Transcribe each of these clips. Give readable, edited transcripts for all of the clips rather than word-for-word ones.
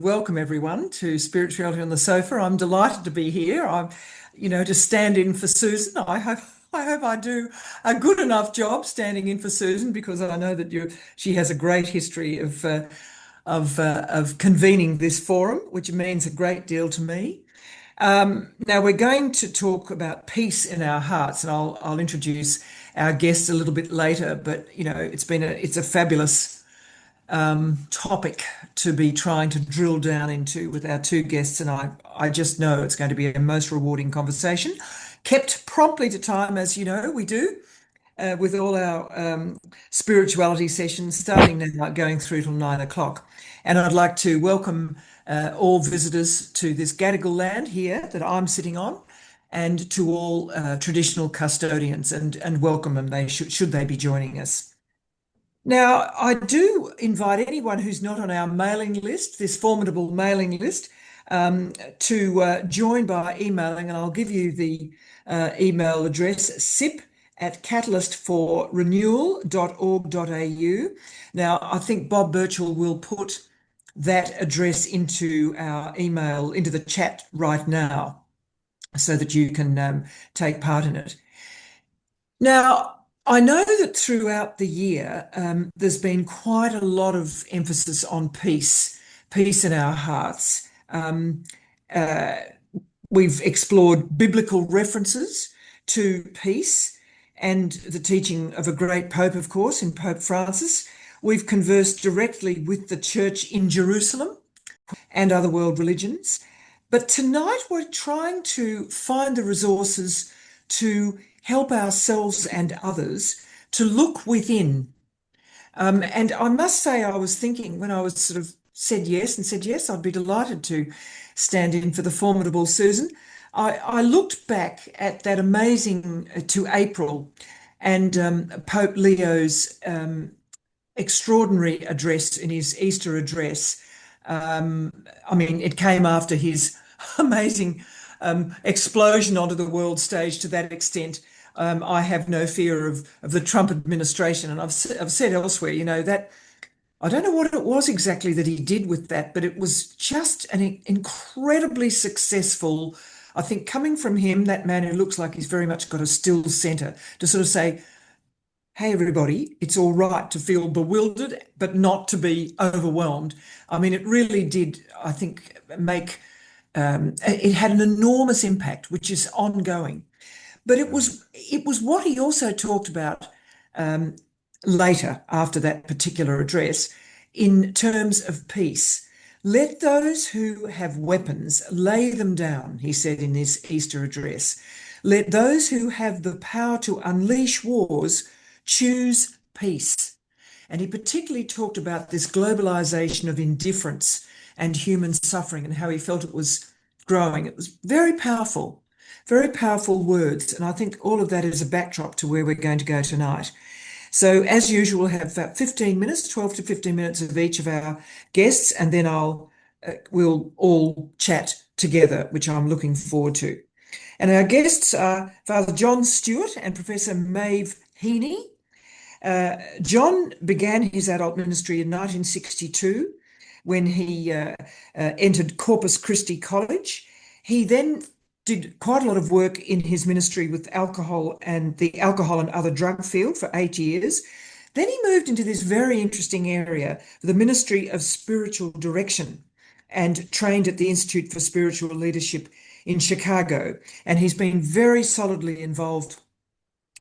Welcome everyone to Spirituality on the Sofa. I'm delighted to be here. To stand in for Susan. I hope I do a good enough job standing in for Susan because I know that she has a great history of convening this forum, which means a great deal to me. Now we're going to talk about peace in our hearts, and I'll introduce our guests a little bit later. But it's a fabulous topic to be trying to drill down into with our two guests, and I just know it's going to be a most rewarding conversation, kept promptly to time, as you know we do with all our spirituality sessions, starting now, going through till 9 o'clock. And I'd like to welcome all visitors to this Gadigal land here that I'm sitting on, and to all traditional custodians, and welcome them. They should they be joining us. Now, I do invite anyone who's not on our mailing list, this formidable mailing list, to join by emailing, and I'll give you the email address, sip@catalystforrenewal.org.au. Now, I think Bob Birchall will put that address into our email, into the chat right now, so that you can take part in it. Now, I know that throughout the year, there's been quite a lot of emphasis on peace in our hearts. We've explored biblical references to peace and the teaching of a great Pope, of course, in Pope Francis. We've conversed directly with the church in Jerusalem and other world religions. But tonight we're trying to find the resources to help ourselves and others to look within. And I must say, I was thinking when I was sort of said yes, I'd be delighted to stand in for the formidable Susan. I looked back at that amazing to April and Pope Leo's extraordinary address in his Easter address. It came after his amazing explosion onto the world stage to that extent. I have no fear of the Trump administration. And I've said elsewhere, that I don't know what it was exactly that he did with that, but it was just an incredibly successful, I think, coming from him, that man who looks like he's very much got a still centre, to sort of say, hey, everybody, it's all right to feel bewildered, but not to be overwhelmed. It really did, I think, it had an enormous impact, which is ongoing. But it was what he also talked about later, after that particular address, in terms of peace. Let those who have weapons lay them down, he said in his Easter address. Let those who have the power to unleash wars choose peace. And he particularly talked about this globalization of indifference and human suffering and how he felt it was growing. It was very powerful words. And I think all of that is a backdrop to where we're going to go tonight. So as usual, we'll have about 15 minutes, 12 to 15 minutes of each of our guests, and then we'll all chat together, which I'm looking forward to. And our guests are Father John Stuart and Professor Maeve Heaney. John began his adult ministry in 1962 when he entered Corpus Christi College. He then did quite a lot of work in his ministry with alcohol and the alcohol and other drug field for 8 years. Then he moved into this very interesting area, the Ministry of Spiritual Direction, and trained at the Institute for Spiritual Leadership in Chicago. And he's been very solidly involved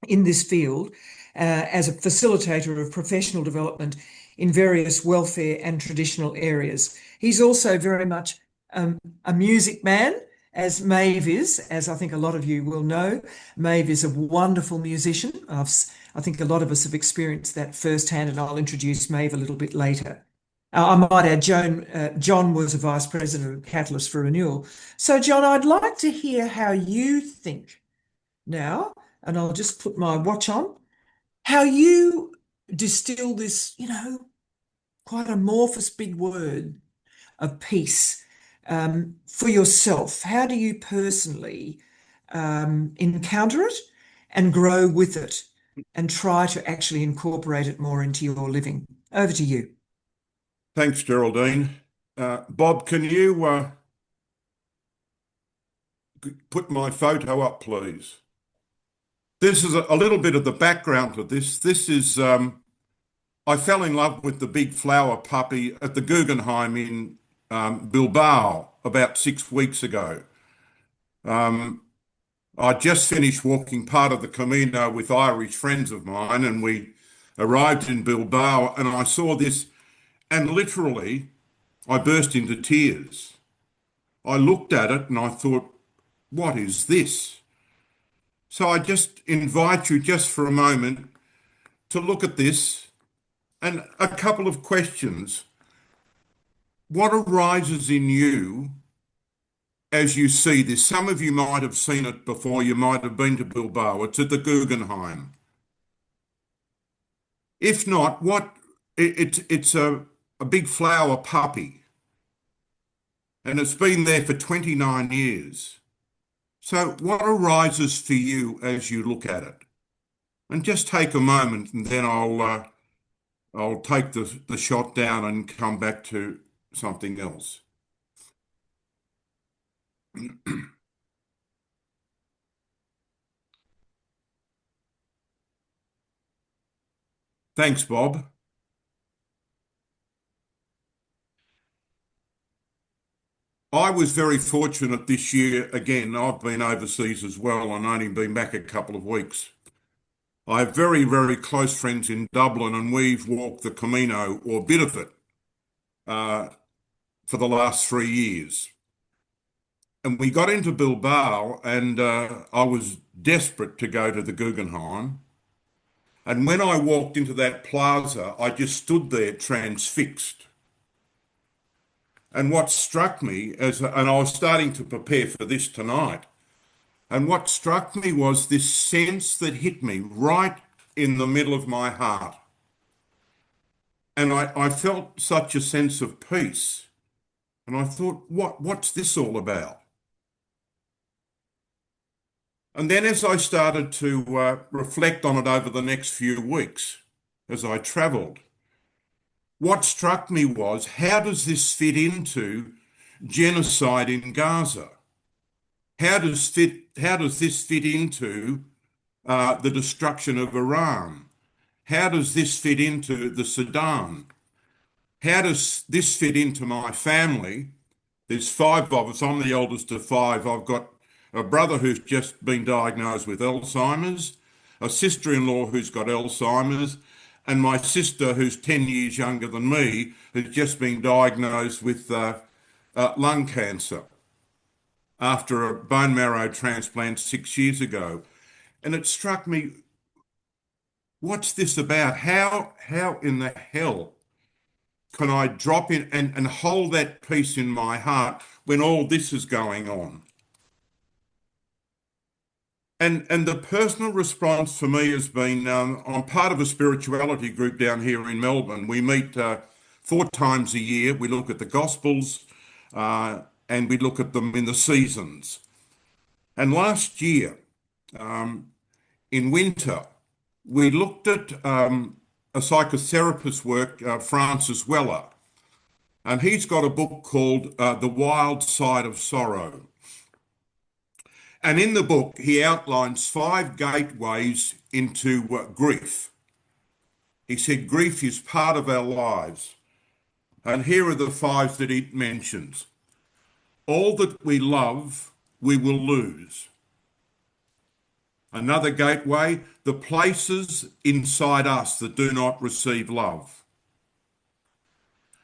in this field as a facilitator of professional development in various welfare and traditional areas. He's also very much a music man, as Maeve is, as I think a lot of you will know. Maeve is a wonderful musician. I think a lot of us have experienced that firsthand, and I'll introduce Maeve a little bit later. I might add, John was a vice president of Catalyst for Renewal. So, John, I'd like to hear how you think now, and I'll just put my watch on, how you distill this, quite amorphous big word of peace for yourself. How do you personally encounter it and grow with it and try to actually incorporate it more into your living? Over to you. Thanks, Geraldine. Bob, can you put my photo up, please? This is a little bit of the background to this. This is, I fell in love with the big flower puppy at the Guggenheim in Bilbao about 6 weeks ago. I just finished walking part of the Camino with Irish friends of mine, and we arrived in Bilbao, and I saw this, and literally I burst into tears. I looked at it and I thought, what is this? So I just invite you just for a moment to look at this and a couple of questions. What arises in you as you see this? Some of you might have seen it before, you might have been to Bilbao. It's at the Guggenheim. If not, it's a big flower puppy, and it's been there for 29 years. So what arises for you as you look at it? And just take a moment, and then I'll take the shot down and come back to something else. Thanks, Bob. I was very fortunate this year. Again, I've been overseas as well and only been back a couple of weeks. I have very, very close friends in Dublin, and we've walked the Camino, or a bit of it, uh, for the last 3 years. And we got into Bilbao, and I was desperate to go to the Guggenheim. And when I walked into that plaza, I just stood there transfixed. And what struck me and I was starting to prepare for this tonight, and what struck me was this sense that hit me right in the middle of my heart. And I felt such a sense of peace. And I thought, what's this all about? And then as I started to reflect on it over the next few weeks, as I travelled, what struck me was, how does this fit into genocide in Gaza? How does this fit into the destruction of Iran? How does this fit into the Sudan? How does this fit into my family? There's five of us. I'm the eldest of five. I've got a brother who's just been diagnosed with Alzheimer's, a sister-in-law who's got Alzheimer's, and my sister, who's 10 years younger than me, has just been diagnosed with lung cancer after a bone marrow transplant 6 years ago. And it struck me, what's this about? How in the hell can I drop in and hold that peace in my heart when all this is going on? And the personal response for me has been, I'm part of a spirituality group down here in Melbourne. We meet 4 times a year. We look at the Gospels and we look at them in the seasons. And last year, in winter, we looked at a psychotherapist's work, Francis Weller, and he's got a book called The Wild Side of Sorrow. And in the book, he outlines 5 gateways into grief. He said grief is part of our lives. And here are the 5 that he mentions. All that we love, we will lose. Another gateway, the places inside us that do not receive love.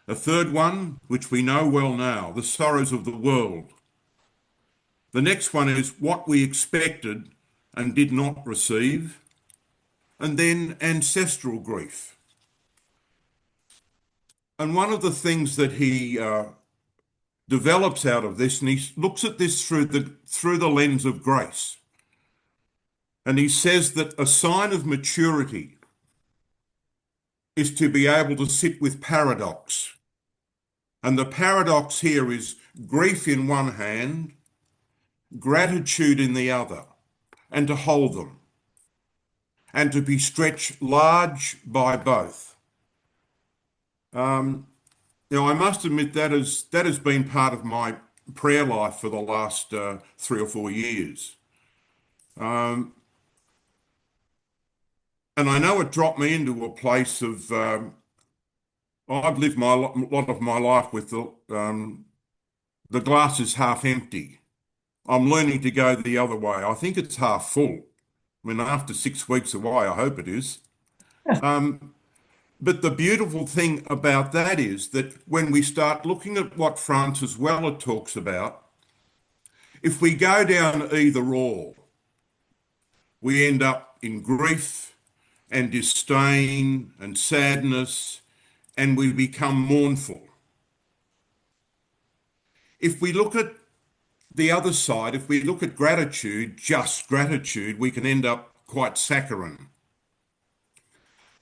A third one, which we know well now, the sorrows of the world. The next one is what we expected and did not receive. And then ancestral grief. And one of the things that he develops out of this, and he looks at this through the lens of grace. And he says that a sign of maturity is to be able to sit with paradox. And the paradox here is grief in one hand, gratitude in the other, and to hold them, and to be stretched large by both. I must admit that has been part of my prayer life for the last 3 or 4 years. Um, and I know it dropped me into a place of, I've lived my lot of my life with the glass is half empty. I'm learning to go the other way. I think it's half full. I mean, after 6 weeks away, I hope it is. Um, but the beautiful thing about that is that when we start looking at what Francis Weller talks about, if we go down either or, we end up in grief and disdain and sadness, and we become mournful. If we look at the other side, if we look at gratitude, just gratitude, we can end up quite saccharine.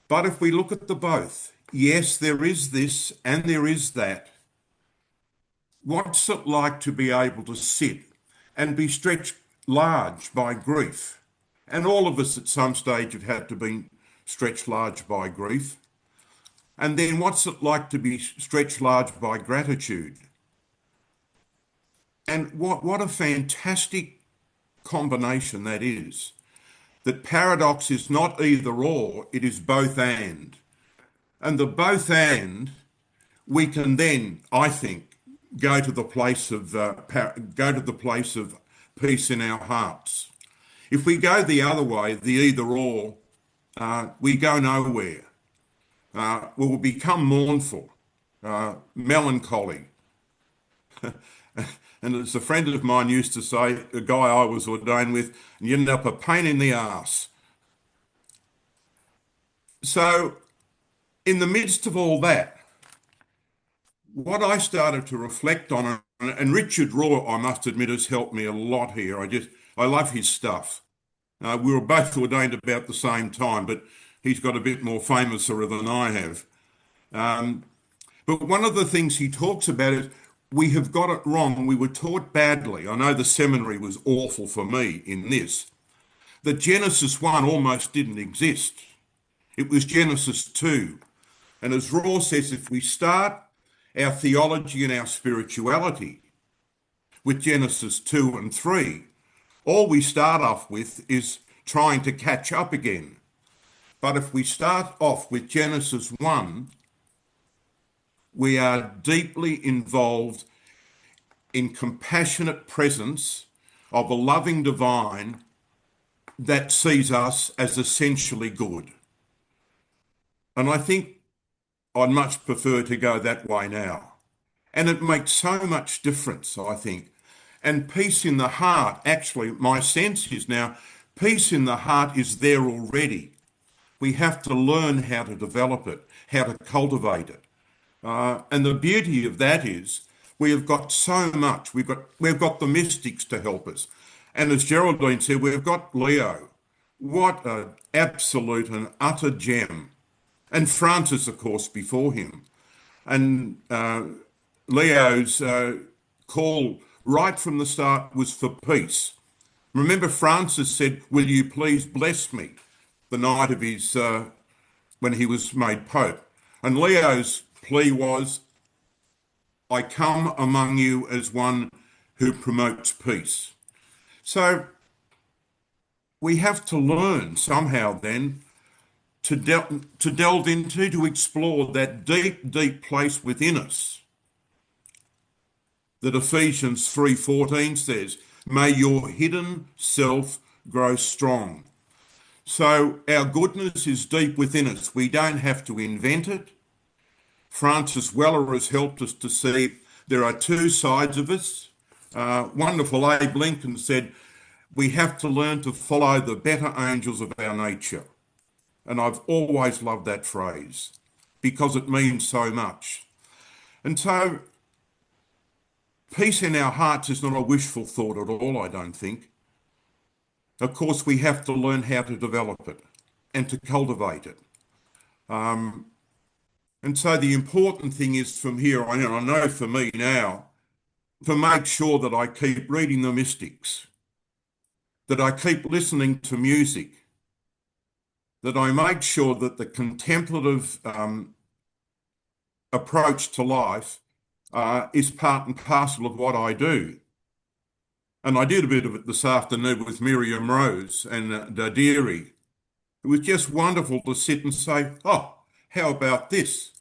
But if we look at the both, yes, there is this and there is that. What's it like to be able to sit and be stretched large by grief? And all of us at some stage have had to be stretched large by grief. And then what's it like to be stretched large by gratitude? And what a fantastic combination that is. That paradox is not either or, it is both and. And the both and, we can then, I think, go to the place of peace in our hearts. If we go the other way, the either or, we go nowhere. We will become mournful, melancholy. And as a friend of mine used to say, a guy I was ordained with, you end up a pain in the arse. So in the midst of all that, what I started to reflect on, and Richard Raw, I must admit, has helped me a lot here. I love his stuff. We were both ordained about the same time, but he's got a bit more famouser than I have. But one of the things he talks about is we have got it wrong. We were taught badly. I know the seminary was awful for me in this, that Genesis 1 almost didn't exist. It was Genesis 2. And as Raw says, if we start our theology and our spirituality with Genesis 2 and 3, all we start off with is trying to catch up again. But if we start off with Genesis 1, we are deeply involved in compassionate presence of a loving divine that sees us as essentially good. And I think I'd much prefer to go that way now. And it makes so much difference, I think. And peace in the heart, actually, my sense is now, peace in the heart is there already. We have to learn how to develop it, how to cultivate it. And the beauty of that is we have got so much. We've got the mystics to help us. And as Geraldine said, we've got Leo. What an absolute and utter gem. And Francis, of course, before him. And Leo's call right from the start was for peace. Remember, Francis said, "Will you please bless me?" the night of his, when he was made Pope. And Leo's plea was, "I come among you as one who promotes peace." So we have to learn somehow then to delve into, to explore that deep, deep place within us that Ephesians 3:14 says, "May your hidden self grow strong." So our goodness is deep within us. We don't have to invent it. Francis Weller has helped us to see there are two sides of us. Wonderful Abe Lincoln said, we have to learn to follow the better angels of our nature. And I've always loved that phrase because it means so much. And so peace in our hearts is not a wishful thought at all, I don't think. Of course, we have to learn how to develop it and to cultivate it. And so the important thing is from here, I know for me now, to make sure that I keep reading the mystics, that I keep listening to music, that I make sure that the contemplative approach to life is part and parcel of what I do. And I did a bit of it this afternoon with Miriam Rose and Deary. It was just wonderful to sit and say, oh, how about this?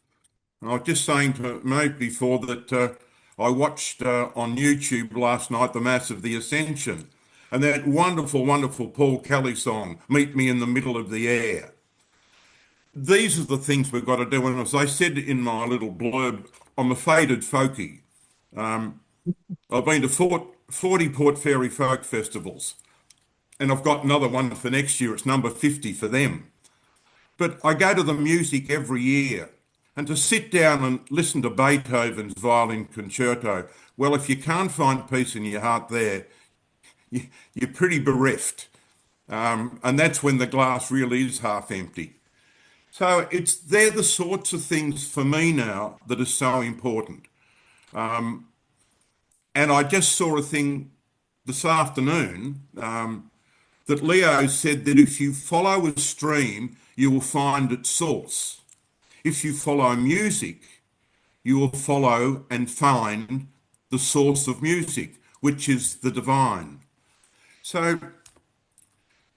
And I was just saying to Maeve before that I watched on YouTube last night the Mass of the Ascension, and that wonderful, wonderful Paul Kelly song, Meet Me in the Middle of the Air. These are the things we've got to do. And as I said in my little blurb, I'm a faded folkie. I've been to 40 Port Fairy folk festivals, and I've got another one for next year. It's number 50 for them. But I go to the music every year, and to sit down and listen to Beethoven's violin concerto, well, if you can't find peace in your heart there, you're pretty bereft. And that's when the glass really is half empty. So they're the sorts of things for me now that are so important. And I just saw a thing this afternoon that Leo said that if you follow a stream, you will find its source. If you follow music, you will follow and find the source of music, which is the divine. So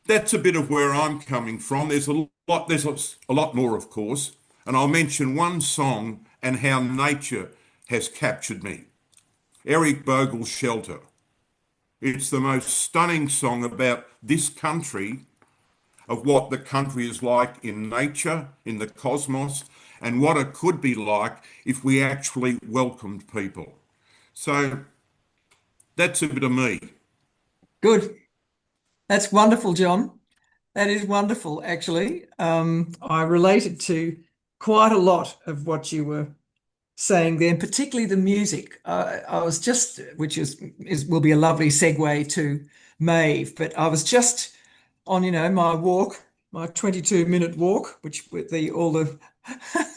that's a bit of where I'm coming from. There's a lot more, of course, and I'll mention one song and how nature has captured me. Eric Bogle's Shelter. It's the most stunning song about this country, of what the country is like in nature, in the cosmos, and what it could be like if we actually welcomed people. So that's a bit of me. Good. That's wonderful, John. That is wonderful, actually. I related to quite a lot of what you were saying there, and particularly the music. I was just, which will be a lovely segue to Maeve, but I was just on, my walk, my 22-minute walk, which with all the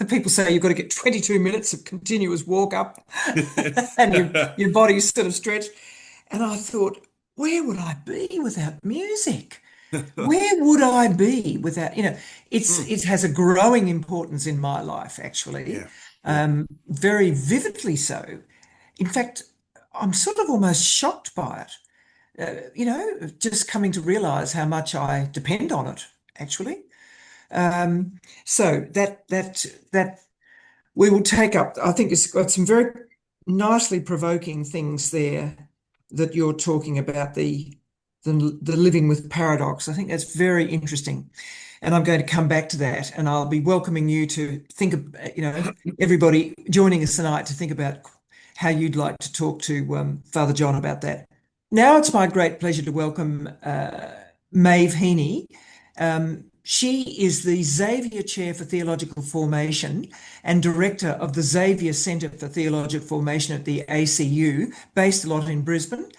people say you've got to get 22 minutes of continuous walk up and your body's sort of stretched. And I thought, where would I be without music? Where would I be without, it has a growing importance in my life, actually, very vividly so. In fact, I'm sort of almost shocked by it, just coming to realize how much I depend on it, actually. So that we will take up, I think it's got some very nicely provoking things there that you're talking about, the living with paradox. I think that's very interesting. And I'm going to come back to that, and I'll be welcoming you to think of, everybody joining us tonight to think about how you'd like to talk to Father John about that. Now it's my great pleasure to welcome Maeve Heaney. She is the Xavier Chair for Theological Formation and Director of the Xavier Centre for Theological Formation at the ACU, based a lot in Brisbane.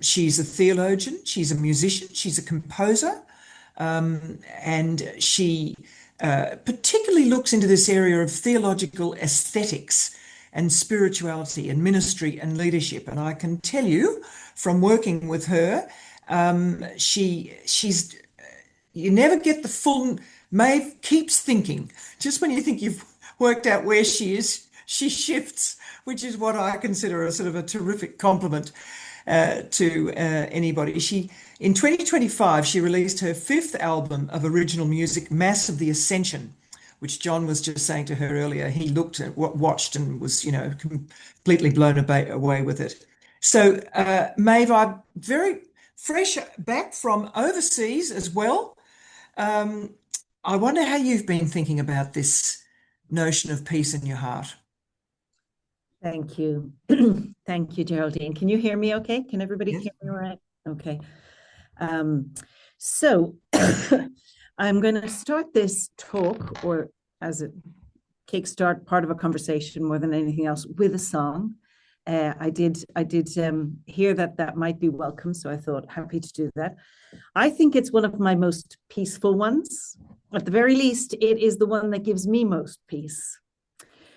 She's a theologian, she's a musician, she's a composer, and she particularly looks into this area of theological aesthetics and spirituality and ministry and leadership. And I can tell you from working with her, she's you never get the full. Maeve keeps thinking. Just when you think you've worked out where she is, she shifts, which is what I consider a sort of a terrific compliment to anybody. In 2025, she released her 5th album of original music, Mass of the Ascension, which John was just saying to her earlier. He looked at watched and was, completely blown away with it. So, Maeve, I'm very fresh back from overseas as well. I wonder how you've been thinking about this notion of peace in your heart. Thank you. Thank you, Geraldine. Can you hear me okay? Can everybody hear me all right? Okay. So I'm going to start this talk, or as a kickstart part of a conversation more than anything else, with a song. I did hear that might be welcome, so I thought happy to do that. I think it's one of my most peaceful ones. At the very least, it is the one that gives me most peace.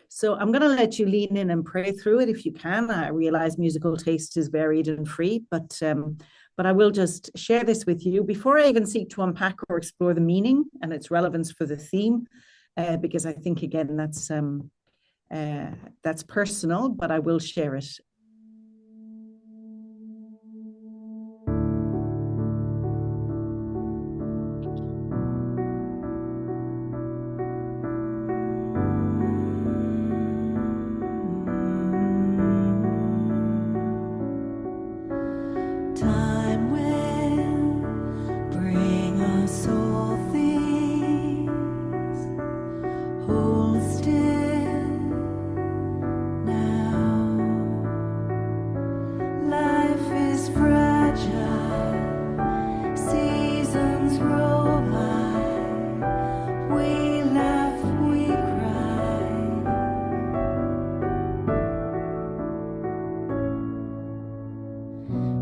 So I'm going to let you lean in and pray through it if you can. I realize musical taste is varied and free, but I will just share this with you before I even seek to unpack or explore the meaning and its relevance for the theme, because I think, again, that's That's personal, but I will share it.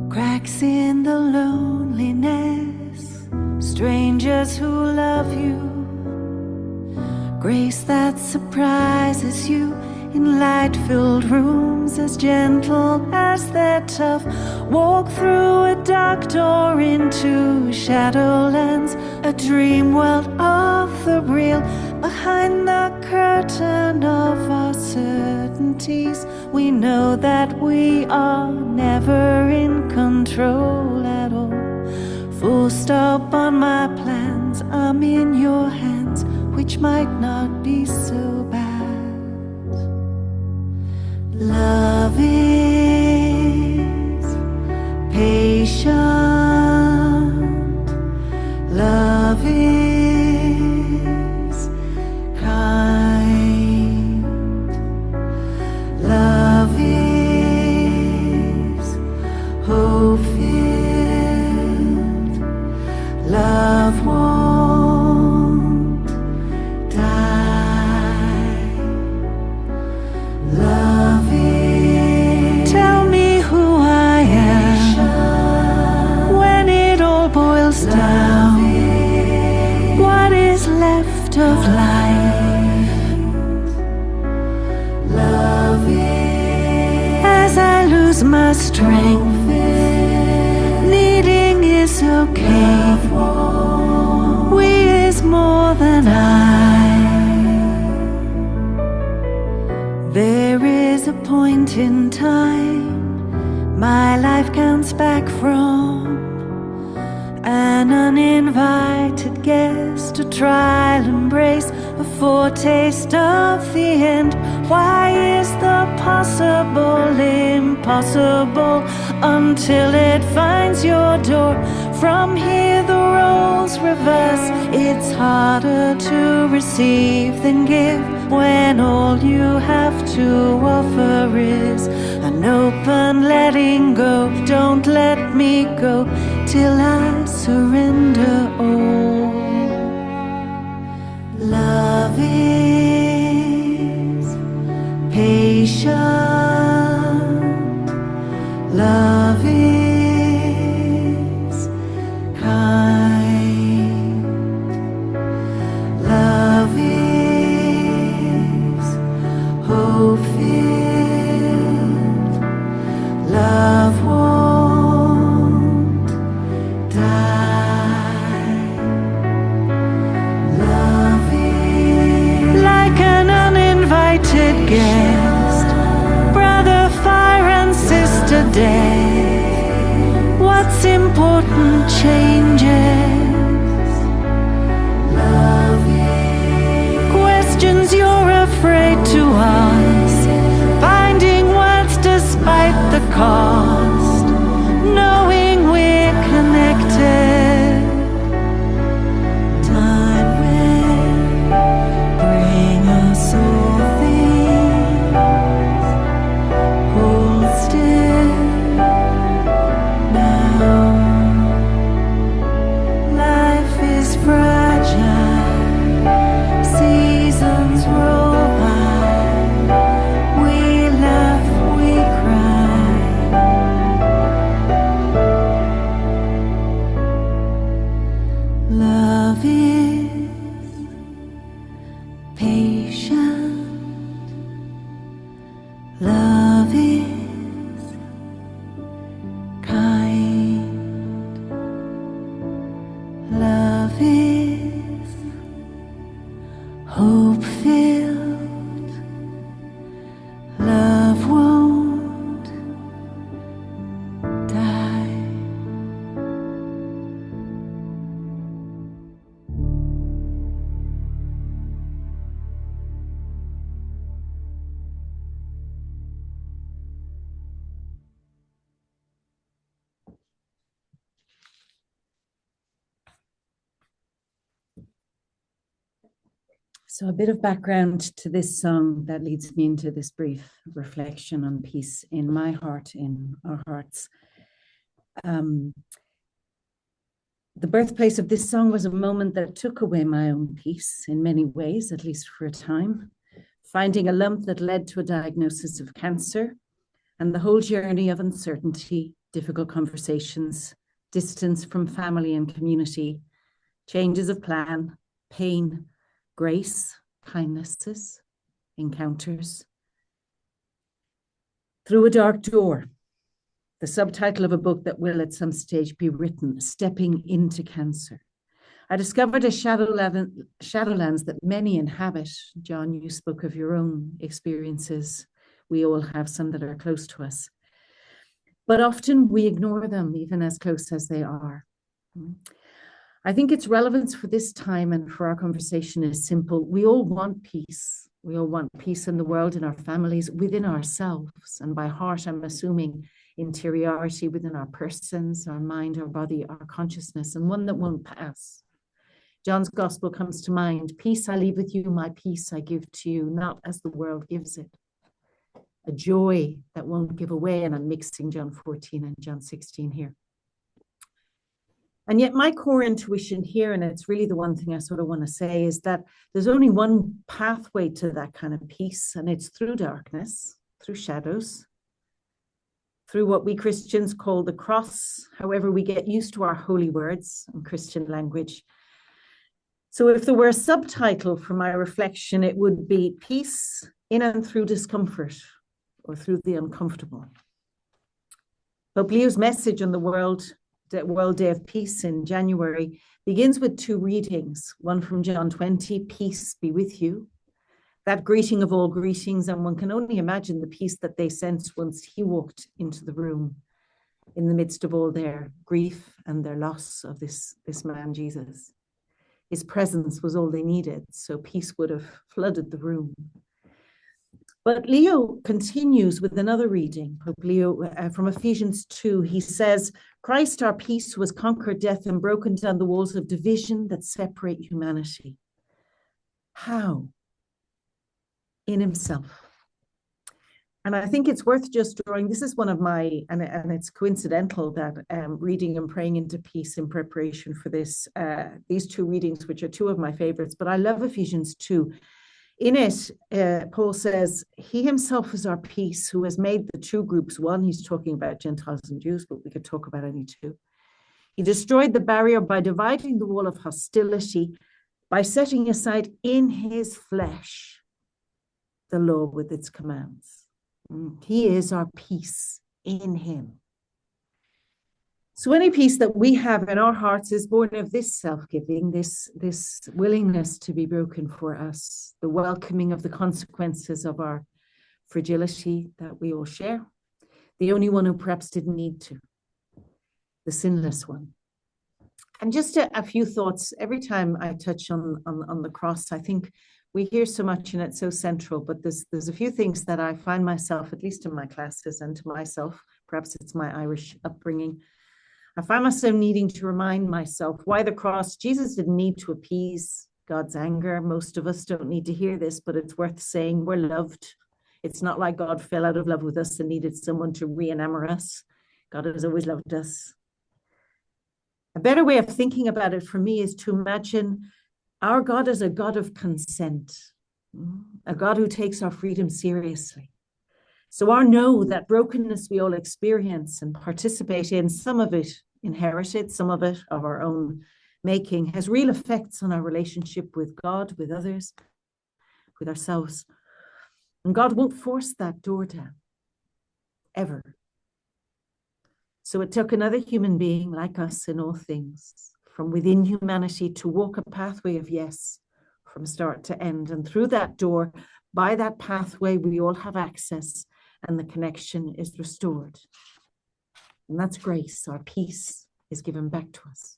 Cracks in the loneliness, strangers who love you, grace that surprises you in light-filled rooms as gentle as they're tough. Walk through a dark door into shadowlands, a dream world of the real. Behind the curtain of our certainties, we know that we are never in control at all. Full stop on my plans, I'm in your hands, which might not be so bad. Love is patient, love is kind, love is hope-filled, love won't die, love is. Tell me who I am when it all boils down. What is left of life? Love is. As I lose my strength, needing is okay. We is more than I. There is a point in time my life counts back from, an uninvited guest, a trial embrace, a foretaste of the end. Why is the possible impossible until it finds your door? From here the roles reverse. It's harder to receive than give when all you have to offer is an open letting go. Don't let me go till I surrender all. Love is patient, love is kind, love is hope-filled, love won't die, love is like an uninvited guest, brother fire and sister death. What's important changes, love is. Questions you're afraid to ask, finding words despite the cost, knowing we're connected. Time will bring us all things. Hold still now. So a bit of background to this song that leads me into this brief reflection on peace in my heart, in our hearts. The birthplace of this song was a moment that took away my own peace in many ways, at least for a time. Finding a lump that led to a diagnosis of cancer, and the whole journey of uncertainty, difficult conversations, distance from family and community, changes of plan, pain, grace, kindnesses, encounters. Through a dark door, the subtitle of a book that will at some stage be written, Stepping into Cancer. I discovered a shadowlands that many inhabit. John, you spoke of your own experiences. We all have some that are close to us. But often we ignore them, even as close as they are. I think its relevance for this time and for our conversation is simple. We all want peace. We all want peace in the world, in our families, within ourselves. And by heart, I'm assuming interiority within our persons, our mind, our body, our consciousness, and one that won't pass. John's gospel comes to mind. Peace I leave with you, my peace I give to you, not as the world gives it. A joy that won't give away. And I'm mixing John 14 and John 16 here. And yet my core intuition here, and it's really the one thing I sort of want to say, is that there's only one pathway to that kind of peace, and it's through darkness, through shadows, through what we Christians call the cross, however we get used to our holy words and Christian language. So if there were a subtitle for my reflection, it would be Peace in and through discomfort, or through the uncomfortable. Pope Leo's message on the World Day of Peace in January begins with two readings, one from John 20, peace be with you. That greeting of all greetings, and one can only imagine the peace that they sensed once he walked into the room in the midst of all their grief and their loss of this man, Jesus. His presence was all they needed, so peace would have flooded the room. But Leo continues with another reading, Pope Leo, from Ephesians 2. He says, Christ our peace who has conquered death and broken down the walls of division that separate humanity. How? In himself. And I think it's worth just drawing, this is one of my, and it's coincidental that reading and praying into peace in preparation for this, these two readings, which are two of my favorites, but I love Ephesians 2. In it, Paul says, he himself is our peace, who has made the two groups one. He's talking about Gentiles and Jews, but we could talk about any two. He destroyed the barrier by dividing the wall of hostility, by setting aside in his flesh the law with its commands. He is our peace in him. So any peace that we have in our hearts is born of this self-giving, this willingness to be broken for us, the welcoming of the consequences of our fragility that we all share, the only one who perhaps didn't need to, the sinless one. And just a few thoughts. Every time I touch on the cross, I think we hear so much and it's so central, but there's a few things that I find myself, at least in my classes and to myself, perhaps it's my Irish upbringing, I find myself needing to remind myself why the cross. Jesus didn't need to appease God's anger. Most of us don't need to hear this, but it's worth saying we're loved. It's not like God fell out of love with us and needed someone to re-enamor us. God has always loved us. A better way of thinking about it for me is to imagine our God as a God of consent, a God who takes our freedom seriously. So our know that brokenness we all experience and participate in, some of it inherited, some of it of our own making, has real effects on our relationship with God, with others, with ourselves. And God won't force that door down, ever. So it took another human being like us in all things, from within humanity, to walk a pathway of yes, from start to end. And through that door, by that pathway, we all have access and the connection is restored. And that's grace. Our peace is given back to us.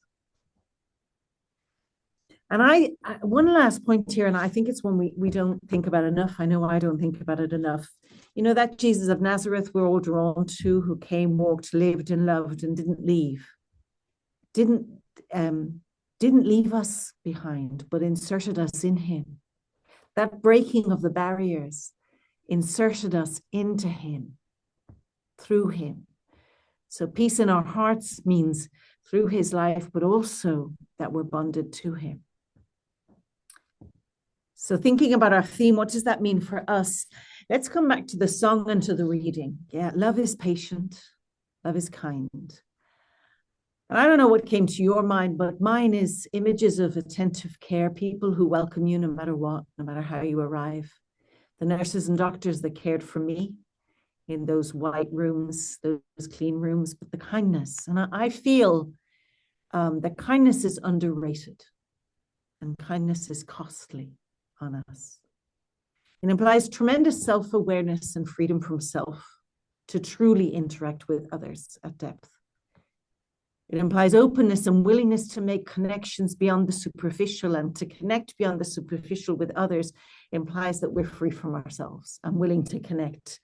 And I one last point here, and I think it's one we don't think about enough. I know I don't think about it enough. You know, that Jesus of Nazareth we're all drawn to, who came, walked, lived, and loved, and didn't leave. Didn't leave us behind, but inserted us in him. That breaking of the barriers inserted us into him, through him. So peace in our hearts means through his life, but also that we're bonded to him. So thinking about our theme, what does that mean for us? Let's come back to the song and to the reading. Yeah, love is patient, love is kind. And I don't know what came to your mind, but mine is images of attentive care, people who welcome you no matter what, no matter how you arrive. The nurses and doctors that cared for me in those white rooms, those clean rooms, but the kindness. And I feel that kindness is underrated and kindness is costly on us. It implies tremendous self-awareness and freedom from self to truly interact with others at depth. It implies openness and willingness to make connections beyond the superficial, and to connect beyond the superficial with others implies that we're free from ourselves and willing to connect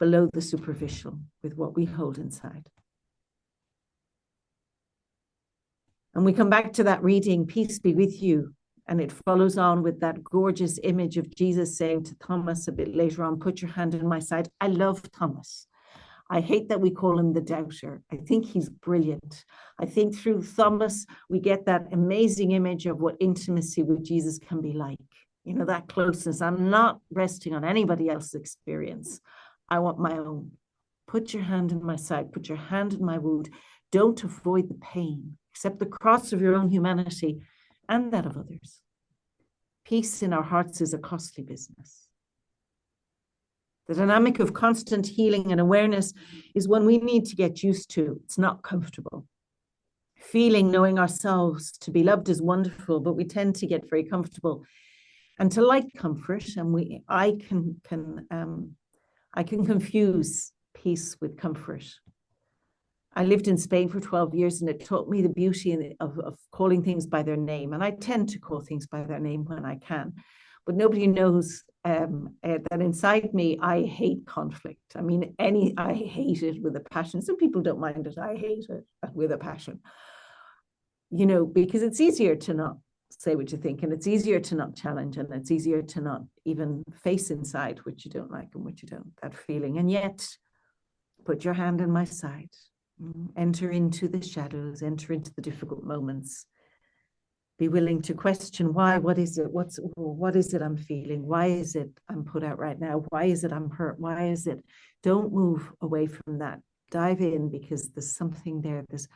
below the superficial with what we hold inside. And we come back to that reading, peace be with you. And it follows on with that gorgeous image of Jesus saying to Thomas a bit later on, put your hand in my side. I love Thomas. I hate that we call him the doubter. I think he's brilliant. I think through Thomas, we get that amazing image of what intimacy with Jesus can be like. You know, that closeness. I'm not resting on anybody else's experience. I want my own. Put your hand in my side. Put your hand in my wound. Don't avoid the pain. Accept the cross of your own humanity and that of others. Peace in our hearts is a costly business. The dynamic of constant healing and awareness is one we need to get used to. It's not comfortable. Feeling, knowing ourselves to be loved is wonderful, but we tend to get very comfortable and to like comfort. And I can confuse peace with comfort. I lived in Spain for 12 years, and it taught me the beauty of calling things by their name. And I tend to call things by their name when I can. But nobody knows that inside me, I hate conflict. I mean, I hate it with a passion. Some people don't mind it. I hate it with a passion. You know, because it's easier to not say what you think, and it's easier to not challenge, and it's easier to not even face inside what you don't like and what you don't, that feeling. And yet, put your hand in my side. Enter into the shadows, enter into the difficult moments. Be willing to question why, what is it I'm feeling? Why is it I'm put out right now? Why is it I'm hurt? Why is it? Don't move away from that. Dive in, because there's something there. There's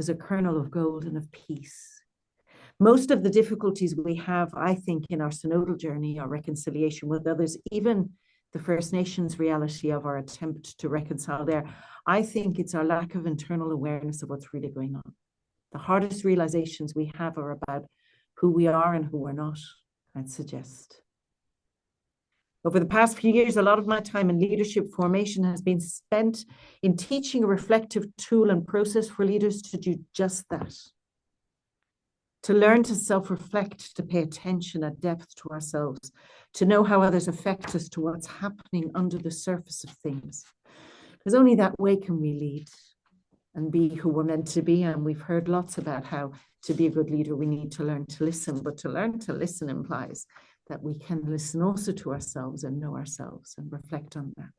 a kernel of gold and of peace. Most of the difficulties we have, I think, in our synodal journey, our reconciliation with others, even the First Nations reality of our attempt to reconcile there, I think it's our lack of internal awareness of what's really going on. The hardest realizations we have are about who we are and who we're not, I'd suggest. Over the past few years, a lot of my time in leadership formation has been spent in teaching a reflective tool and process for leaders to do just that. To learn to self-reflect, to pay attention at depth to ourselves, to know how others affect us, to what's happening under the surface of things. Because only that way can we lead and be who we're meant to be. And we've heard lots about how to be a good leader, we need to learn to listen. But to learn to listen implies that we can listen also to ourselves and know ourselves and reflect on that.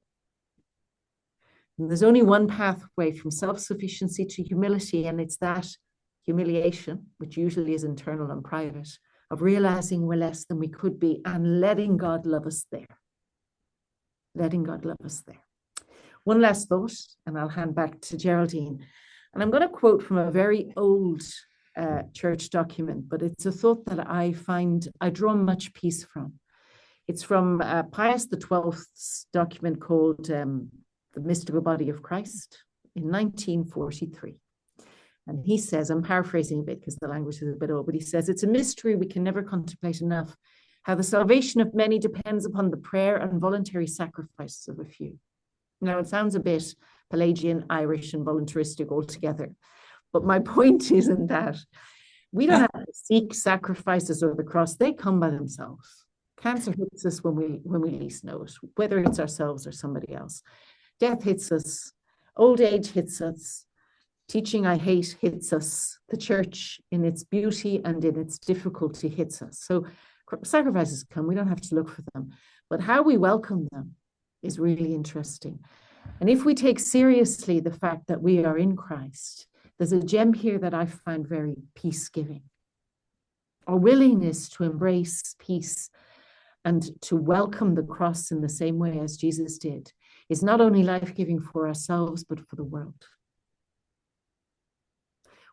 And there's only one pathway from self-sufficiency to humility, and it's that humiliation, which usually is internal and private, of realizing we're less than we could be and letting God love us there. Letting God love us there. One last thought, and I'll hand back to Geraldine. And I'm going to quote from a very old church document, but it's a thought that I find I draw much peace from. It's from Pius XII's document called The Mystical Body of Christ in 1943. And he says, I'm paraphrasing a bit because the language is a bit old, but he says, it's a mystery we can never contemplate enough, how the salvation of many depends upon the prayer and voluntary sacrifices of a few. Now, it sounds a bit Pelagian, Irish, and voluntaristic altogether. But my point isn't that. We don't have to seek sacrifices or the cross. They come by themselves. Cancer hits us when we least know it, whether it's ourselves or somebody else. Death hits us. Old age hits us. Teaching I hate hits us. The church in its beauty and in its difficulty hits us. So sacrifices come, we don't have to look for them, but how we welcome them is really interesting. And if we take seriously the fact that we are in Christ, there's a gem here that I find very peace-giving. Our willingness to embrace peace and to welcome the cross in the same way as Jesus did is not only life-giving for ourselves, but for the world.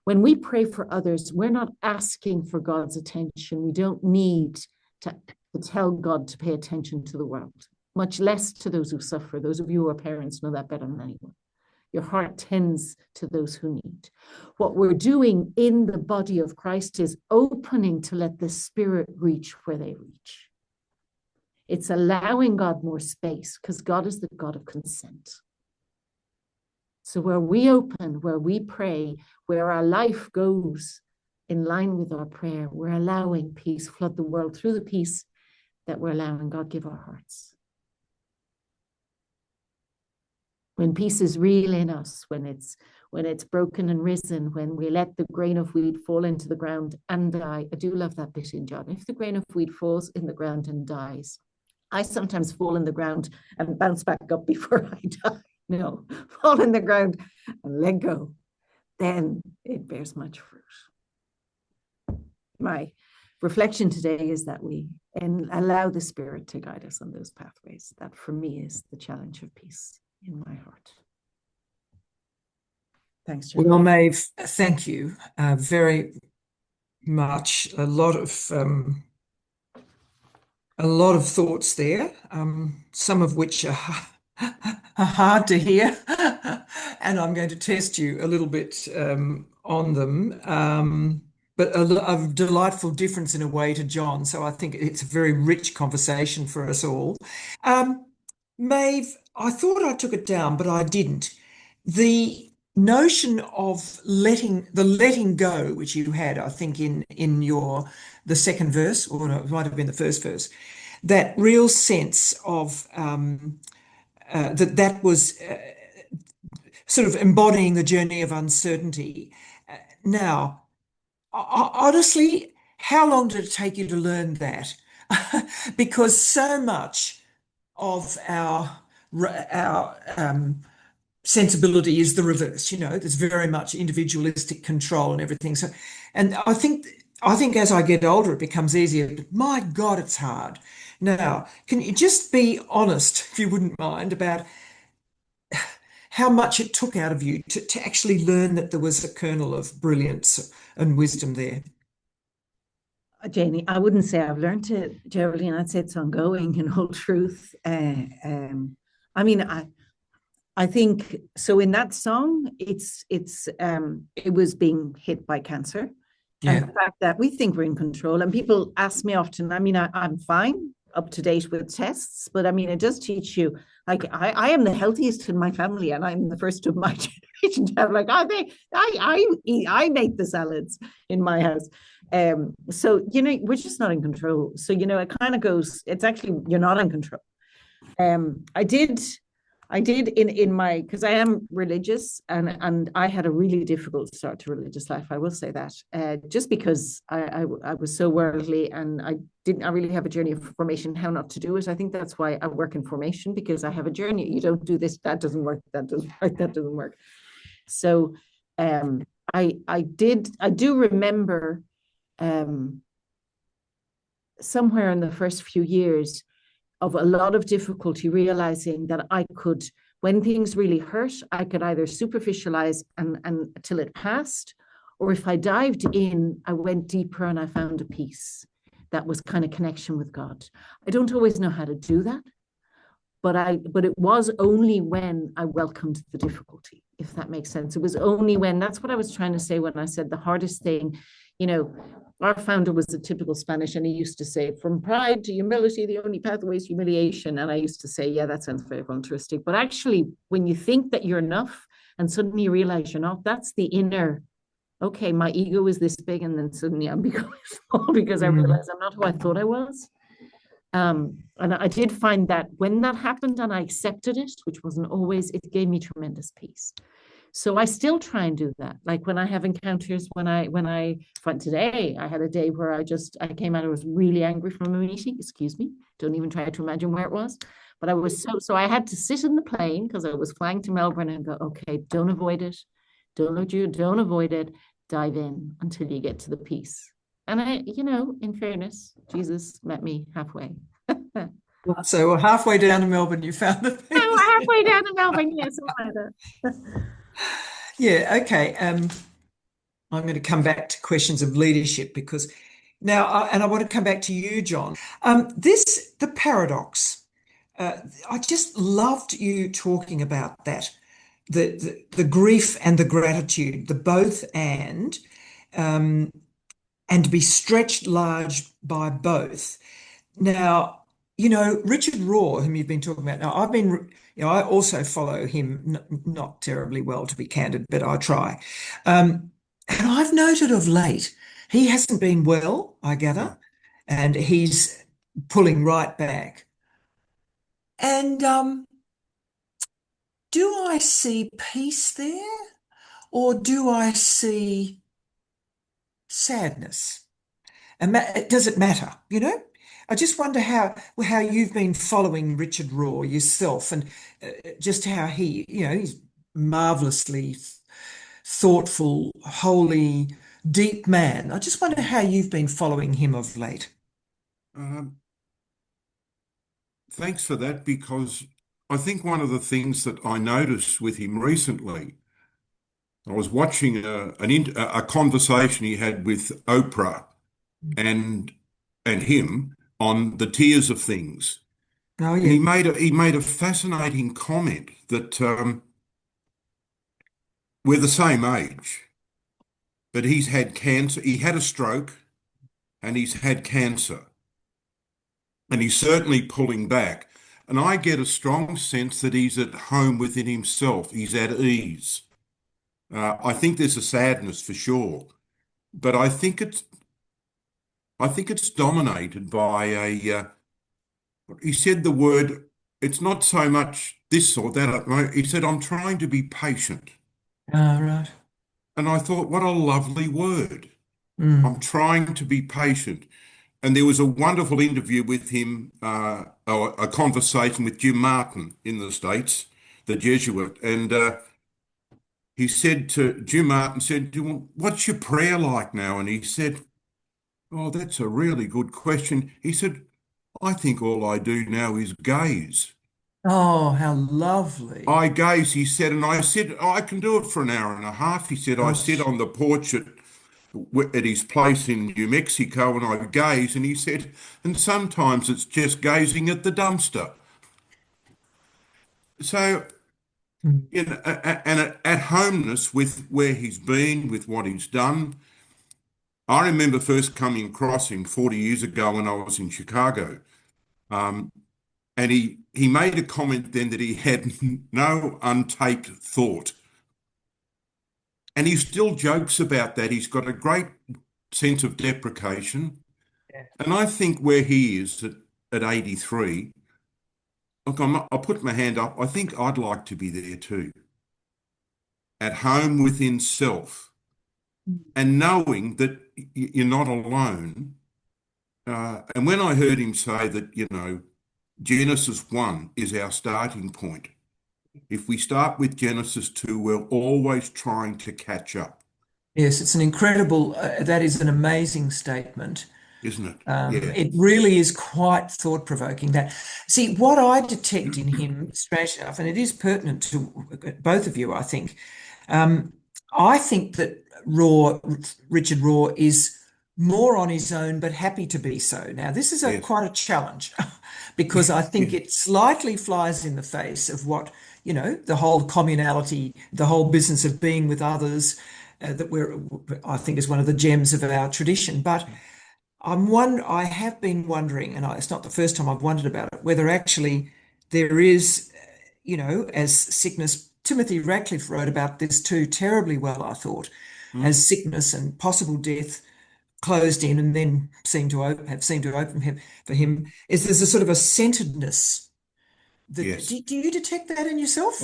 When we pray for others, we're not asking for God's attention. We don't need to tell God to pay attention to the world, much less to those who suffer. Those of you who are parents know that better than anyone. Your heart tends to those who need. What we're doing in the body of Christ is opening to let the Spirit reach where they reach. It's allowing God more space, because God is the God of consent. So where we open, where we pray, where our life goes in line with our prayer, we're allowing peace flood the world through the peace that we're allowing God give our hearts. When peace is real in us, when it's broken and risen, when we let the grain of wheat fall into the ground and die. I do love that bit in John. If the grain of wheat falls in the ground and dies, I sometimes fall in the ground and bounce back up before I die. No, fall in the ground and let go. Then it bears much fruit. My reflection today is that we allow the Spirit to guide us on those pathways. That for me is the challenge of peace in my heart. Thanks, Geraldine. Well, Maeve, thank you very much. A lot of thoughts there, some of which are hard to hear, and I'm going to test you a little bit on them. But a delightful difference in a way to John. So I think it's a very rich conversation for us all. Maeve, I thought I took it down, but I didn't. The notion of letting go, which you had, I think, in the second verse, or no, it might have been the first verse, that real sense of that was sort of embodying the journey of uncertainty. Now, honestly, how long did it take you to learn that? Because so much of our sensibility is the reverse. There's very much individualistic control and everything. So, and I think as I get older, it becomes easier. But my God, it's hard. Now, can you just be honest, if you wouldn't mind, about how much it took out of you to actually learn that there was a kernel of brilliance and wisdom there? Janie, I wouldn't say I've learned it, Geraldine. I'd say it's ongoing, in all truth. I mean, I think so. In that song, it was being hit by cancer, Yeah. and the fact that we think we're in control. And people ask me often. I mean, I'm fine, up to date with tests, but I mean, it does teach you. Like I am the healthiest in my family, and I'm the first of my generation to have I make the salads in my house. So we're just not in control. So it kind of goes. It's actually you're not in control. I did in my, because I am religious, and I had a really difficult start to religious life. I will say that, just because I was so worldly, and I didn't really have a journey of formation, how not to do it. I think that's why I work in formation, because I have a journey. You don't do this, that doesn't work, that doesn't work, that doesn't work. So I do remember somewhere in the first few years of a lot of difficulty realizing that I could, when things really hurt, I could either superficialize and till it passed, or if I dived in, I went deeper and I found a peace that was kind of connection with God. I don't always know how to do that, but it was only when I welcomed the difficulty, if that makes sense. It was only when, that's what I was trying to say when I said the hardest thing, our founder was a typical Spanish, and he used to say, from pride to humility, the only pathway is humiliation. And I used to say, yeah, that sounds very voluntaristic. But actually, when you think that you're enough and suddenly you realize you're not, that's the inner, okay, my ego is this big, and then suddenly I'm becoming small because I realize I'm not who I thought I was. And I did find that when that happened and I accepted it, which wasn't always, it gave me tremendous peace. So I still try and do that. Like when I have encounters, today I had a day where I came out, I was really angry from a meeting, excuse me, don't even try to imagine where it was. But I was so I had to sit in the plane because I was flying to Melbourne and go, okay, don't avoid it. Don't avoid it. Dive in until you get to the peace. And in fairness, Jesus met me halfway. So halfway down to Melbourne, you found the peace. Halfway down to Melbourne, yes. Yeah, okay. I'm going to come back to questions of leadership because now, I want to come back to you, John. The paradox. I just loved you talking about that, the grief and the gratitude, the both and to be stretched large by both. Now, Richard Rohr, whom you've been talking about. Now, I also follow him, not terribly well, to be candid, but I try. And I've noted of late, he hasn't been well, I gather, and he's pulling right back. And do I see peace there, or do I see sadness? And does it matter? I just wonder how you've been following Richard Rohr yourself, and just how he's marvelously thoughtful, holy, deep man. I just wonder how you've been following him of late. Thanks for that, because I think one of the things that I noticed with him recently, I was watching a conversation he had with Oprah and him on the tiers of things. Oh, yeah. And he made a fascinating comment that we're the same age, but he's had cancer. He had a stroke and he's had cancer. And he's certainly pulling back. And I get a strong sense that he's at home within himself. He's at ease. I think there's a sadness for sure, but I think it's dominated by he said the word, it's not so much this or that. He said, I'm trying to be patient. Right. And I thought, what a lovely word. Mm. I'm trying to be patient. And there was a wonderful interview with him, a conversation with Jim Martin in the States, the Jesuit. And Jim Martin said, what's your prayer like now? And he said, oh, that's a really good question. He said, I think all I do now is gaze. Oh, how lovely. I gaze, he said, and I said, oh, I can do it for an hour and a half. He said, I sit on the porch at his place in New Mexico and I gaze, and he said, and sometimes it's just gazing at the dumpster. So, and at homeness with where he's been, with what he's done. I remember first coming across him 40 years ago when I was in Chicago. And he made a comment then that he had no untaped thought. And he still jokes about that. He's got a great sense of deprecation. Yeah. And I think where he is at 83, look, I'll put my hand up. I think I'd like to be there too. At home within self. And knowing that you're not alone. And when I heard him say that, Genesis 1 is our starting point. If we start with Genesis 2, we're always trying to catch up. Yes, it's an incredible, that is an amazing statement. Isn't it? Yeah. It really is quite thought-provoking. That, see, what I detect in him, strange enough, and it is pertinent to both of you, I think. I think that Richard Rohr is more on his own, but happy to be so. Now, this is quite a challenge because I think it slightly flies in the face of what, the whole communality, the whole business of being with others, I think is one of the gems of our tradition. But I have been wondering, and it's not the first time I've wondered about it, whether actually there is, as sickness, Timothy Ratcliffe wrote about this too terribly well, I thought, as sickness and possible death closed in and then seemed to open for him, is there's a sort of a centeredness. Yes. Do you detect that in yourself?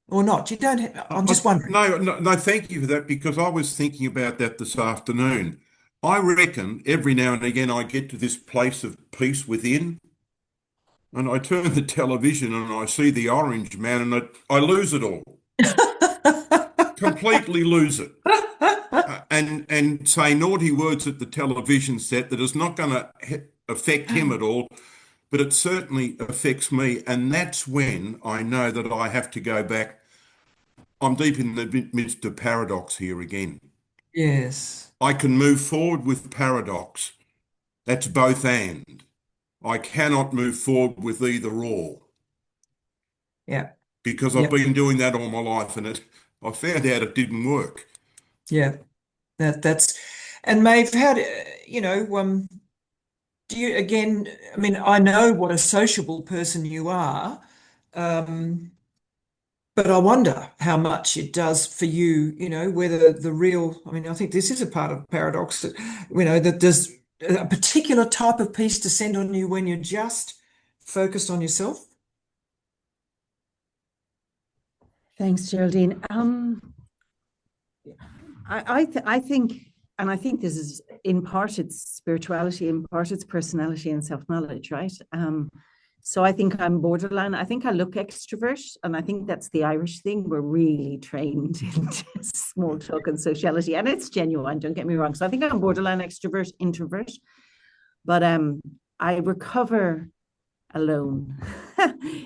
or not? You don't have, I'm just wondering. No, thank you for that, because I was thinking about that this afternoon. I reckon every now and again I get to this place of peace within, and I turn the television and I see the Orange Man, and I lose it all, completely lose it, and say naughty words at the television set that is not going to affect him at all, but it certainly affects me, and that's when I know that I have to go back. I'm deep in the midst of paradox here again. Yes. I can move forward with paradox. That's both and. I cannot move forward with either or. Yeah. Because I've been doing that all my life, and I found out it didn't work. Yeah. That's, and Maeve, how do you, again, I mean, I know what a sociable person you are, but I wonder how much it does for you, whether the real, I mean, I think this is a part of paradox that, that there's a particular type of peace descend on you when you're just focused on yourself. Thanks, Geraldine. I think, and I think this is in part it's spirituality, in part it's personality and self-knowledge, right? So I think I'm borderline. I think I look extrovert, and I think that's the Irish thing. We're really trained into small talk and sociality, and it's genuine, don't get me wrong. So I think I'm borderline extrovert, introvert, but I recover alone,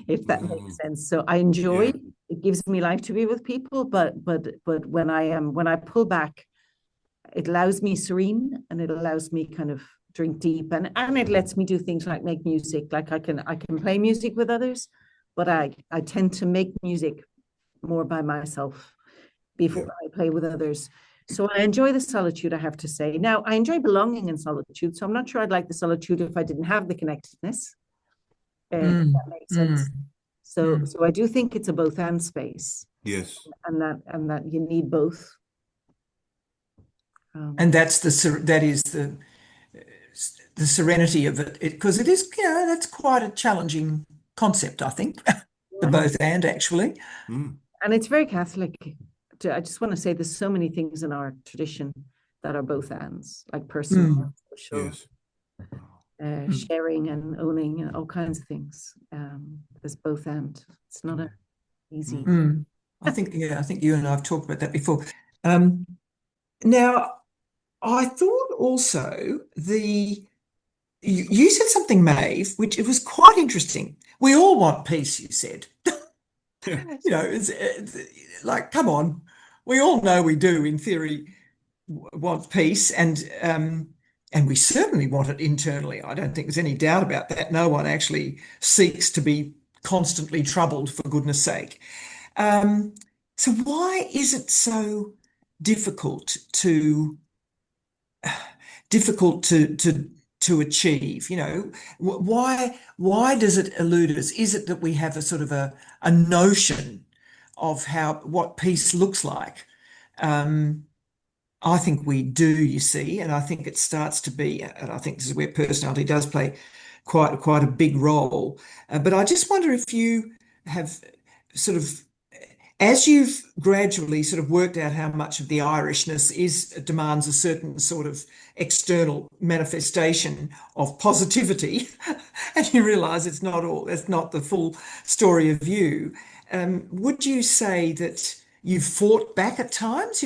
if that makes sense. So I enjoy, it gives me life to be with people, but when I pull back, it allows me serene, and it allows me kind of drink deep, and it lets me do things like make music. Like I can play music with others, but I tend to make music more by myself before I play with others. So I enjoy the solitude, I have to say. Now, I enjoy belonging in solitude, so I'm not sure I'd like the solitude if I didn't have the connectedness. If that makes sense. So I do think it's a both and space. Yes. And that you need both. And that is the serenity of it, because it is, that's quite a challenging concept, I think, the both and, actually. And it's very Catholic. I just want to say there's so many things in our tradition that are both ands, like personal, social, sharing and owning and all kinds of things. There's both and. It's not a easy. I think you and I have talked about that before. Now, I thought also you said something, Maeve, which it was quite interesting. We all want peace, you said. It's like, come on, we all know we do, in theory, want peace, and we certainly want it internally. I don't think there's any doubt about that. No one actually seeks to be constantly troubled, for goodness sake. So why is it so difficult to achieve? Why does it elude us? Is it that we have a sort of a notion of what peace looks like? I think we do, you see, and I think it starts to be, and I think this is where personality does play quite a big role. But I just wonder if you have sort of, as you've gradually sort of worked out how much of the Irishness demands a certain sort of external manifestation of positivity, and you realise it's not the full story of you, would you say that you've fought back at times,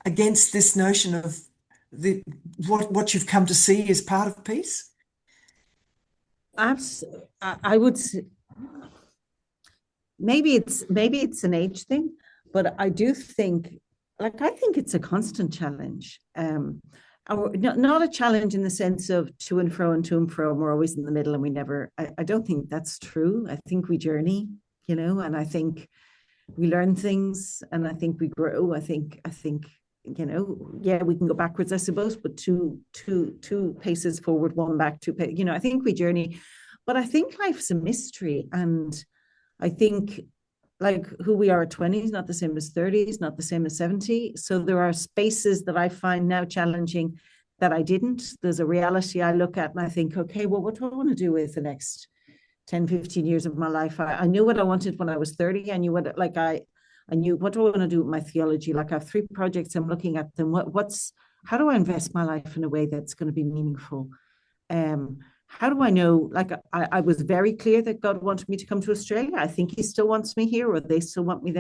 against this notion of what you've come to see as part of peace? I would say, maybe it's an age thing, but I do think, I think it's a constant challenge. Not a challenge in the sense of to and fro, and we're always in the middle and we never, I don't think that's true. I think we journey, and I think we learn things, and I think we grow. I think, we can go backwards, I suppose, but two paces forward, one back, I think we journey, but I think life's a mystery. And I think like who we are at 20 is not the same as 30, is not the same as 70. So there are spaces that I find now challenging that I didn't. There's a reality I look at and I think, okay, well, what do I want to do with the next 10, 15 years of my life. I knew what I wanted when I was 30. I knew what, like, I knew what do I want to do with my theology. Like, I have 3 projects. I'm looking at them. How do I invest my life in a way that's going to be meaningful? How do I know? Like, I was very clear that God wanted me to come to Australia. I think he still wants me here, or they still want me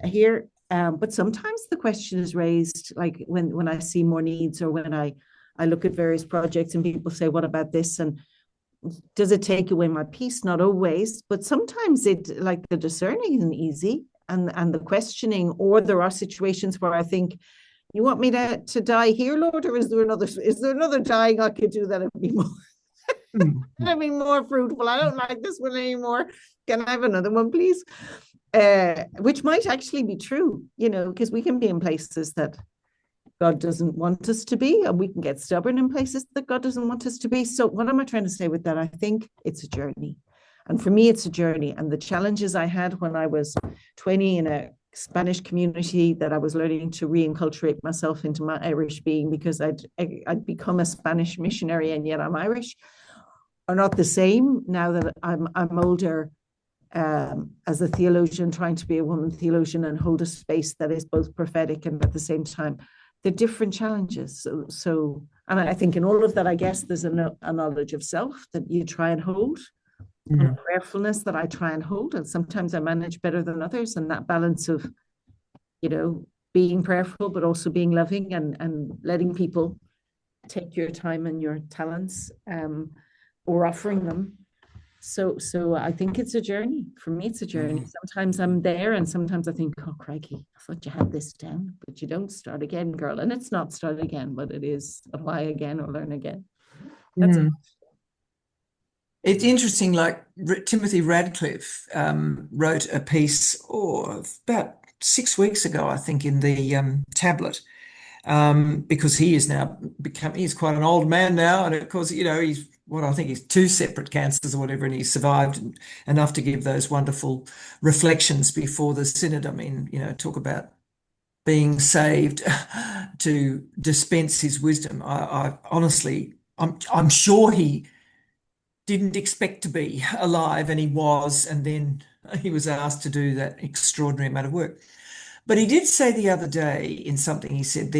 here. But sometimes the question is raised, like when I see more needs, or when I look at various projects and people say, what about this? And does it take away my peace? Not always, but sometimes it, like, the discerning isn't easy, and the questioning, or there are situations where I think, you want me to die here, Lord, or is there another dying I could do that would be more that'd be more fruitful? I don't like this one anymore. Can I have another one, please? Which might actually be true, because we can be in places that God doesn't want us to be, and we can get stubborn in places that God doesn't want us to be. So what am I trying to say with that? I think it's a journey. And for me, it's a journey. And the challenges I had when I was 20 in a Spanish community, that I was learning to reinculturate myself into my Irish being, because I'd become a Spanish missionary, and yet I'm Irish, are not the same now that I'm older, as a theologian, trying to be a woman theologian and hold a space that is both prophetic and at the same time. They're different challenges. So, and I think in all of that, I guess there's a knowledge of self that you try and hold, and a prayerfulness that I try and hold. And sometimes I manage better than others. And that balance of, being prayerful, but also being loving, and letting people take your time and your talents, or offering them. So I think it's a journey. For me, it's a journey. Sometimes I'm there, and sometimes I think, oh, crikey, I thought you had this down, but you don't. Start again, girl. And it's not start again, but it is apply again or learn again. That's It's interesting, like Timothy Radcliffe wrote a piece about 6 weeks ago, I think, in the Tablet, because he is now he's quite an old man now. And of course, he's I think he's 2 separate cancers or whatever, and he survived enough to give those wonderful reflections before the synod. I mean, talk about being saved to dispense his wisdom. I honestly, I'm sure he didn't expect to be alive, and he was, and then he was asked to do that extraordinary amount of work. But he did say the other day in something, he said,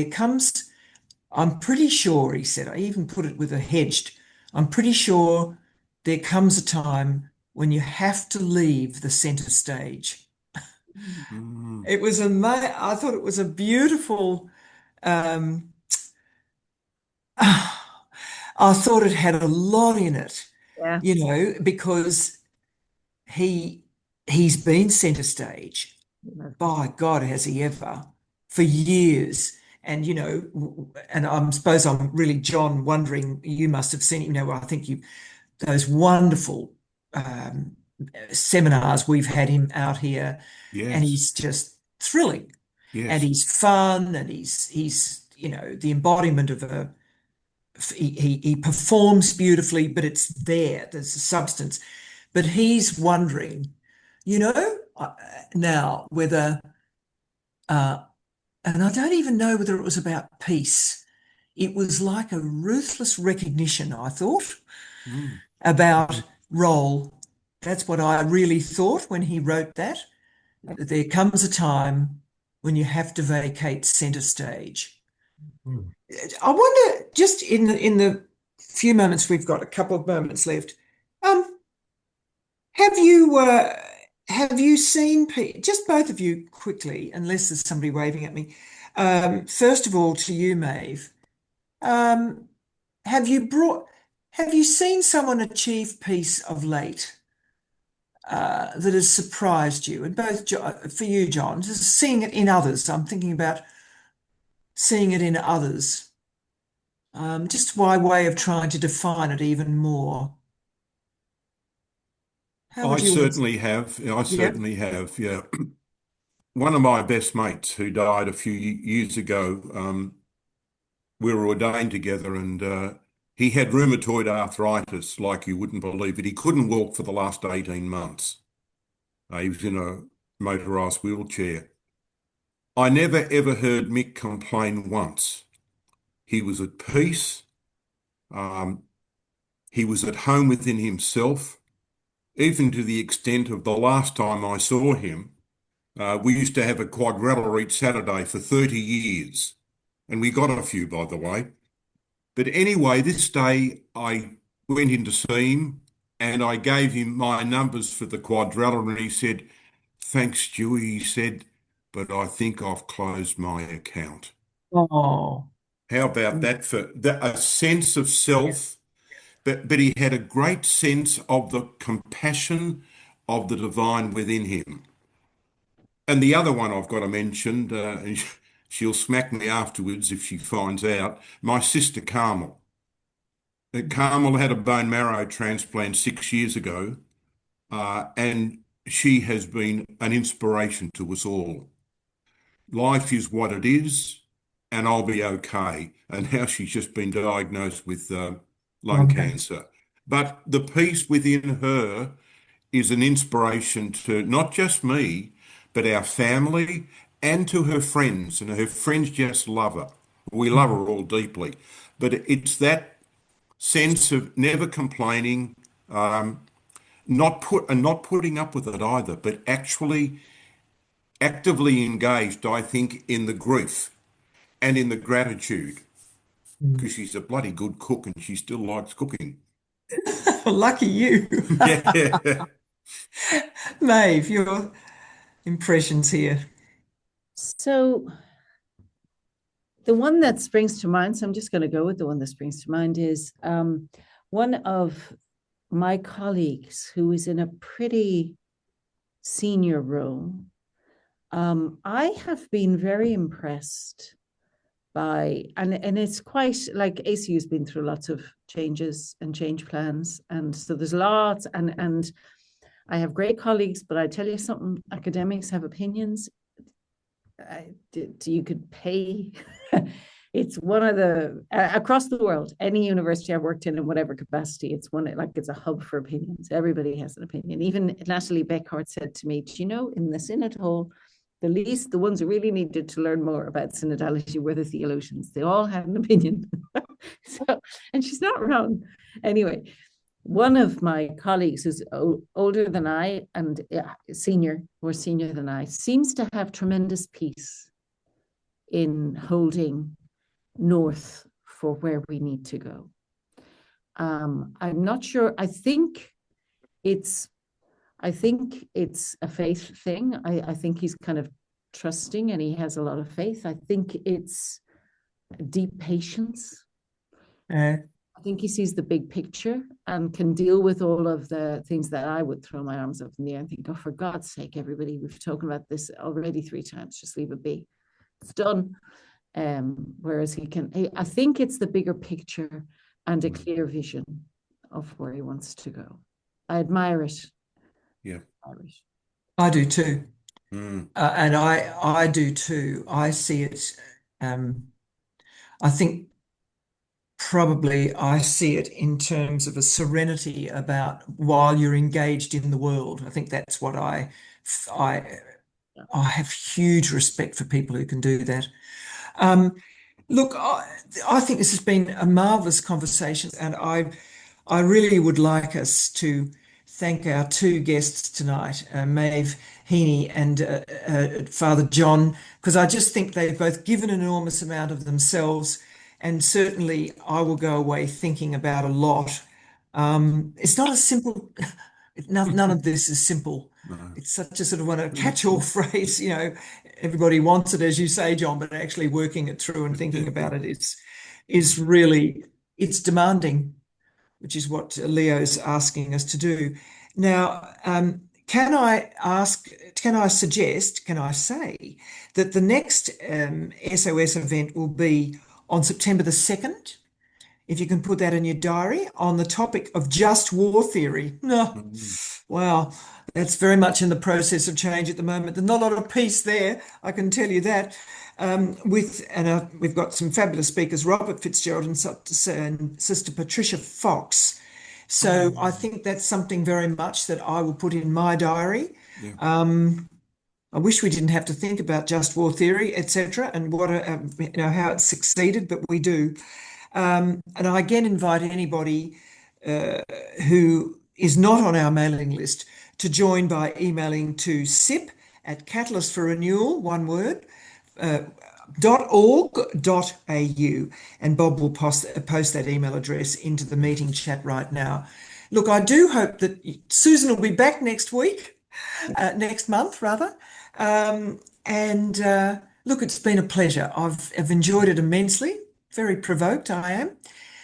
I'm pretty sure, he said, I even put it with a hedged, I'm pretty sure there comes a time when you have to leave the center stage. It was I thought it was a beautiful, I thought it had a lot in it. Yeah. Because he's been center stage, by God, has he ever, for years. And, and I suppose I'm really, John, wondering, you must have seen, I think those wonderful seminars we've had him out here. Yes. And he's just thrilling. Yes. And he's fun, and he's the embodiment of he performs beautifully, but it's there's a substance. But he's wondering, now whether, and I don't even know whether it was about peace. It was like a ruthless recognition, I thought, about role. That's what I really thought when he wrote that. There comes a time when you have to vacate center stage. I wonder, just in the few moments we've got, a couple of moments left, have you seen, just both of you quickly, unless there's somebody waving at me, first of all, to you, Maeve, have you seen someone achieve peace of late that has surprised you? And both for you, John, just seeing it in others. I'm thinking about seeing it in others, just by way of trying to define it even more. I certainly have. I certainly have. Yeah. One of my best mates who died a few years ago, we were ordained together, and he had rheumatoid arthritis, like you wouldn't believe it. He couldn't walk for the last 18 months. He was in a motorised wheelchair. I never ever heard Mick complain once. He was at peace. He was at home within himself. even to the extent of the last time I saw him, we used to have a quadrella each Saturday for 30 years. And we got a few, by the way. But anyway, this day I went in to see him and I gave him my numbers for the quadrella and he said, "Thanks, Stewie," he said, "but I think I've closed my account." Oh, How about that for a sense of self? But he had a great sense of the compassion of the divine within him. And the other one I've got to mention, and she'll smack me afterwards if she finds out, my sister Carmel. Carmel had a bone marrow transplant 6 years ago, and she has been an inspiration to us all. Life is what it is, and I'll be okay. And now she's just been diagnosed with lung cancer. But the peace within her is an inspiration to not just me, but our family and to her friends. And her friends just love her. We love her all deeply. But it's that sense of never complaining, not putting up with it either, but actually actively engaged, I think, in the grief and in the gratitude, because she's a bloody good cook and she still likes cooking. lucky you. Yeah. Maeve, your impressions here. So the one that springs to mind, so I'm just going to go with the one that springs to mind, is one of my colleagues who is in a pretty senior role. I have been very impressed by, and it's quite like ACU's been through lots of changes and change plans. And so there's lots, and I have great colleagues, but I tell you something, academics have opinions. You could pay. It's one of the, across the world, any university I've worked in whatever capacity, it's a hub for opinions. Everybody has an opinion. Even Natalie Beckhart said to me, do you know, in the Synod Hall, the ones who really needed to learn more about synodality were the theologians. They all had an opinion. And she's not wrong. Anyway, one of my colleagues who's older than I and senior than I seems to have tremendous peace in holding north for where we need to go. I'm not sure. I think it's a faith thing. I think he's kind of trusting and he has a lot of faith. I think it's deep patience. I think he sees the big picture and can deal with all of the things that I would throw my arms up in the air and think, oh, for God's sake, everybody, we've talked about this already 3 times, just leave it be. It's done. Whereas I think it's the bigger picture and a clear vision of where he wants to go. I admire it. Yeah. I do too. And I do too. I see it. I think probably I see it in terms of a serenity about while you're engaged in the world. I think that's what I have huge respect for people who can do that. Look, I think this has been a marvelous conversation, and I really would like us to thank our 2 guests tonight, Maeve Heaney and Father John, because I just think they've both given an enormous amount of themselves, and certainly I will go away thinking about a lot. It's not a simple, none of this is simple. No. It's such a sort of a catch-all phrase, everybody wants it, as you say, John, but actually working it through and thinking about it is really, it's demanding, which is what Leo's asking us to do. Now, can I say that the next SOS event will be on September the 2nd, if you can put that in your diary, on the topic of just war theory. No, wow, that's very much in the process of change at the moment. There's not a lot of peace there, I can tell you that. We've got some fabulous speakers, Robert Fitzgerald and Sister Patricia Fox. So I think that's something very much that I will put in my diary. Yeah. I wish we didn't have to think about just war theory, etc., and what how it's succeeded, but we do. And I again invite anybody who is not on our mailing list to join by emailing to sip@catalyst for renewal, one word, .org.au, and Bob will post that email address into the meeting chat right now. Look, I do hope that Susan will be back next month rather. Look, it's been a pleasure. I've enjoyed it immensely. Very provoked I am.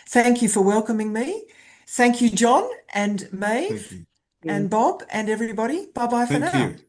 Thank you for welcoming me. Thank you, John and Maeve and Bob and everybody. Bye-bye for now. Thank you.